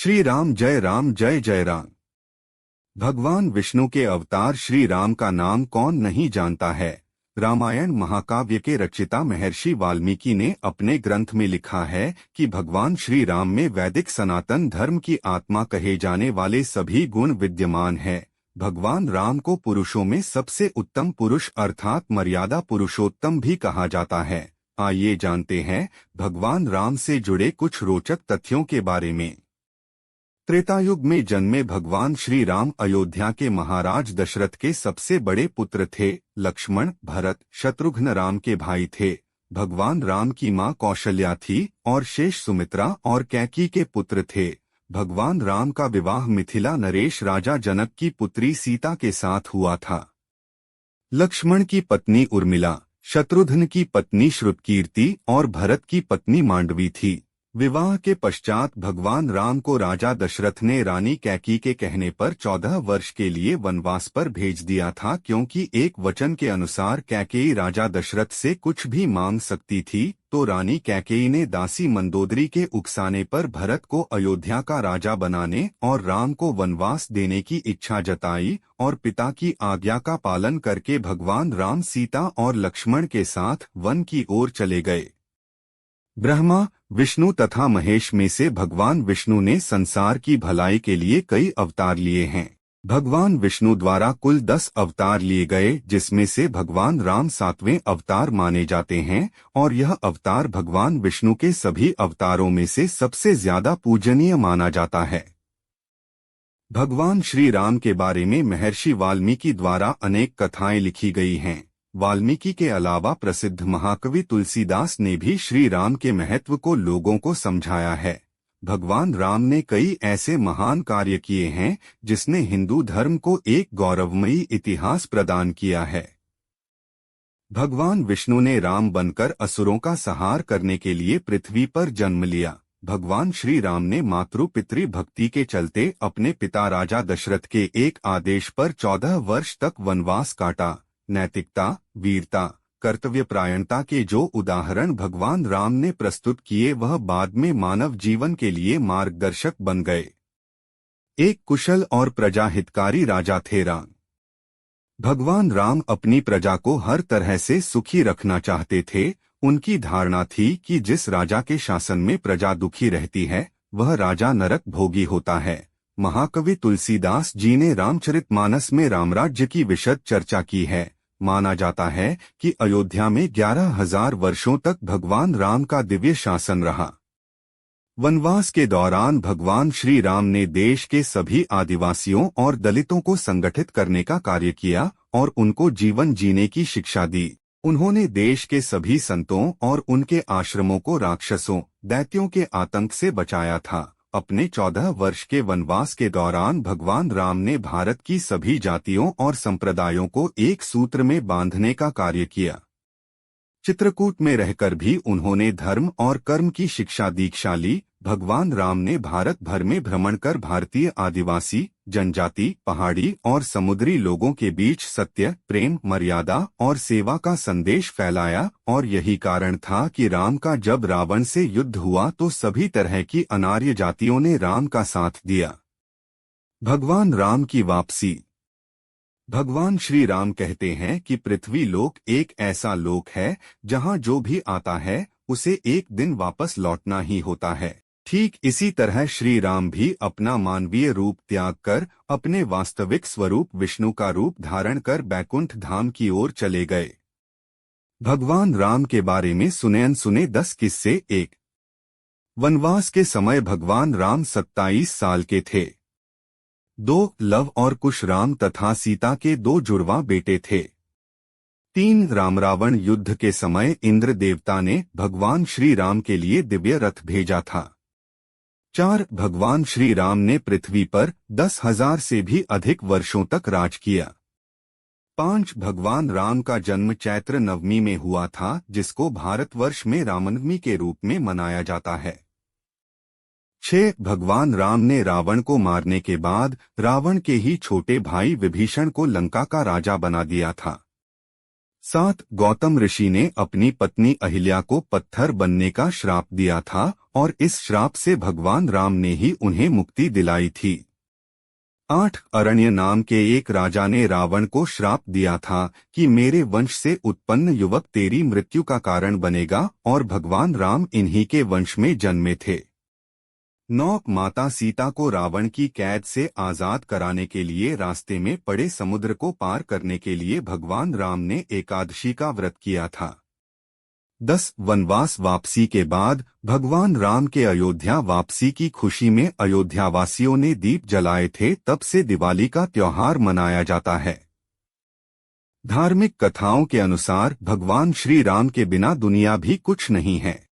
श्री राम जय जय राम। भगवान विष्णु के अवतार श्री राम का नाम कौन नहीं जानता है। रामायण महाकाव्य के रचिता महर्षि वाल्मीकि ने अपने ग्रंथ में लिखा है कि भगवान श्री राम में वैदिक सनातन धर्म की आत्मा कहे जाने वाले सभी गुण विद्यमान है। भगवान राम को पुरुषों में सबसे उत्तम पुरुष अर्थात मर्यादा पुरुषोत्तम भी कहा जाता है। आइए जानते हैं भगवान राम से जुड़े कुछ रोचक तथ्यों के बारे में। त्रेतायुग में जन्मे भगवान श्री राम अयोध्या के महाराज दशरथ के सबसे बड़े पुत्र थे। लक्ष्मण, भरत, शत्रुघ्न राम के भाई थे। भगवान राम की मां कौशल्या थी और शेष सुमित्रा और कैकेयी के पुत्र थे। भगवान राम का विवाह मिथिला नरेश राजा जनक की पुत्री सीता के साथ हुआ था। लक्ष्मण की पत्नी उर्मिला, शत्रुघ्न की पत्नी श्रुतकीर्ति और भरत की पत्नी मांडवी थी। विवाह के पश्चात भगवान राम को राजा दशरथ ने रानी कैकेयी के कहने पर 14 वर्ष के लिए वनवास पर भेज दिया था, क्योंकि एक वचन के अनुसार कैकेयी राजा दशरथ से कुछ भी मांग सकती थी। तो रानी कैकेयी ने दासी मंदोदरी के उकसाने पर भरत को अयोध्या का राजा बनाने और राम को वनवास देने की इच्छा जताई और पिता की आज्ञा का पालन करके भगवान राम सीता और लक्ष्मण के साथ वन की ओर चले गए। ब्रह्मा, विष्णु तथा महेश में से भगवान विष्णु ने संसार की भलाई के लिए कई अवतार लिए हैं। भगवान विष्णु द्वारा कुल 10 अवतार लिए गए, जिसमें से भगवान राम 7वें अवतार माने जाते हैं और यह अवतार भगवान विष्णु के सभी अवतारों में से सबसे ज्यादा पूजनीय माना जाता है। भगवान श्री राम के बारे में महर्षि वाल्मीकि द्वारा अनेक कथाएं लिखी गई हैं। वाल्मीकि के अलावा प्रसिद्ध महाकवि तुलसीदास ने भी श्री राम के महत्व को लोगों को समझाया है। भगवान राम ने कई ऐसे महान कार्य किए हैं जिसने हिंदू धर्म को एक गौरवमयी इतिहास प्रदान किया है। भगवान विष्णु ने राम बनकर असुरों का संहार करने के लिए पृथ्वी पर जन्म लिया। भगवान श्री राम ने मातृ पितृ भक्ति के चलते अपने पिता राजा दशरथ के एक आदेश पर 14 वर्ष तक वनवास काटा। नैतिकता, वीरता, कर्तव्यपरायणता के जो उदाहरण भगवान राम ने प्रस्तुत किए वह बाद में मानव जीवन के लिए मार्गदर्शक बन गए। एक कुशल और प्रजाहितकारी राजा थे राम। भगवान राम अपनी प्रजा को हर तरह से सुखी रखना चाहते थे। उनकी धारणा थी कि जिस राजा के शासन में प्रजा दुखी रहती है वह राजा नरक भोगी होता है। महाकवि तुलसीदास जी ने रामचरितमानस में रामराज्य की विशद चर्चा की है। माना जाता है कि अयोध्या में 11,000 वर्षों तक भगवान राम का दिव्य शासन रहा। वनवास के दौरान भगवान श्री राम ने देश के सभी आदिवासियों और दलितों को संगठित करने का कार्य किया और उनको जीवन जीने की शिक्षा दी। उन्होंने देश के सभी संतों और उनके आश्रमों को राक्षसों, दैत्यों के आतंक से बचाया था। अपने 14 वर्ष के वनवास के दौरान भगवान राम ने भारत की सभी जातियों और संप्रदायों को एक सूत्र में बांधने का कार्य किया। चित्रकूट में रहकर भी उन्होंने धर्म और कर्म की शिक्षा दीक्षा ली। भगवान राम ने भारत भर में भ्रमण कर भारतीय आदिवासी, जनजाति, पहाड़ी और समुद्री लोगों के बीच सत्य, प्रेम, मर्यादा और सेवा का संदेश फैलाया और यही कारण था कि राम का जब रावण से युद्ध हुआ तो सभी तरह की अनार्य जातियों ने राम का साथ दिया। भगवान राम की वापसी। भगवान श्री राम कहते हैं कि पृथ्वी लोक एक ऐसा लोक है जहां जो भी आता है उसे एक दिन वापस लौटना ही होता है। ठीक इसी तरह श्री राम भी अपना मानवीय रूप त्याग कर अपने वास्तविक स्वरूप विष्णु का रूप धारण कर बैकुंठ धाम की ओर चले गए। भगवान राम के बारे में सुने 10 किस्से। 1। वनवास के समय भगवान राम 27 साल के थे। 2. लव और कुश राम तथा सीता के 2 जुड़वा बेटे थे। 3. राम रावण युद्ध के समय इंद्र देवता ने भगवान श्री राम के लिए दिव्य रथ भेजा था। 4. भगवान श्री राम ने पृथ्वी पर 10,000 से भी अधिक वर्षों तक राज किया। 5. भगवान राम का जन्म चैत्र नवमी में हुआ था, जिसको भारतवर्ष में रामनवमी के रूप में मनाया जाता है। 6. भगवान राम ने रावण को मारने के बाद रावण के ही छोटे भाई विभीषण को लंका का राजा बना दिया था। 7 गौतम ऋषि ने अपनी पत्नी अहिल्या को पत्थर बनने का श्राप दिया था और इस श्राप से भगवान राम ने ही उन्हें मुक्ति दिलाई थी। 8 अरण्य नाम के एक राजा ने रावण को श्राप दिया था कि मेरे वंश से उत्पन्न युवक तेरी मृत्यु का कारण बनेगा, और भगवान राम इन्हीं के वंश में जन्मे थे। 9 माता सीता को रावण की कैद से आजाद कराने के लिए रास्ते में पड़े समुद्र को पार करने के लिए भगवान राम ने एकादशी का व्रत किया था। 10 वनवास वापसी के बाद भगवान राम के अयोध्या वापसी की खुशी में अयोध्यावासियों ने दीप जलाए थे, तब से दिवाली का त्योहार मनाया जाता है। धार्मिक कथाओं के अनुसार भगवान श्री राम के बिना दुनिया भी कुछ नहीं है।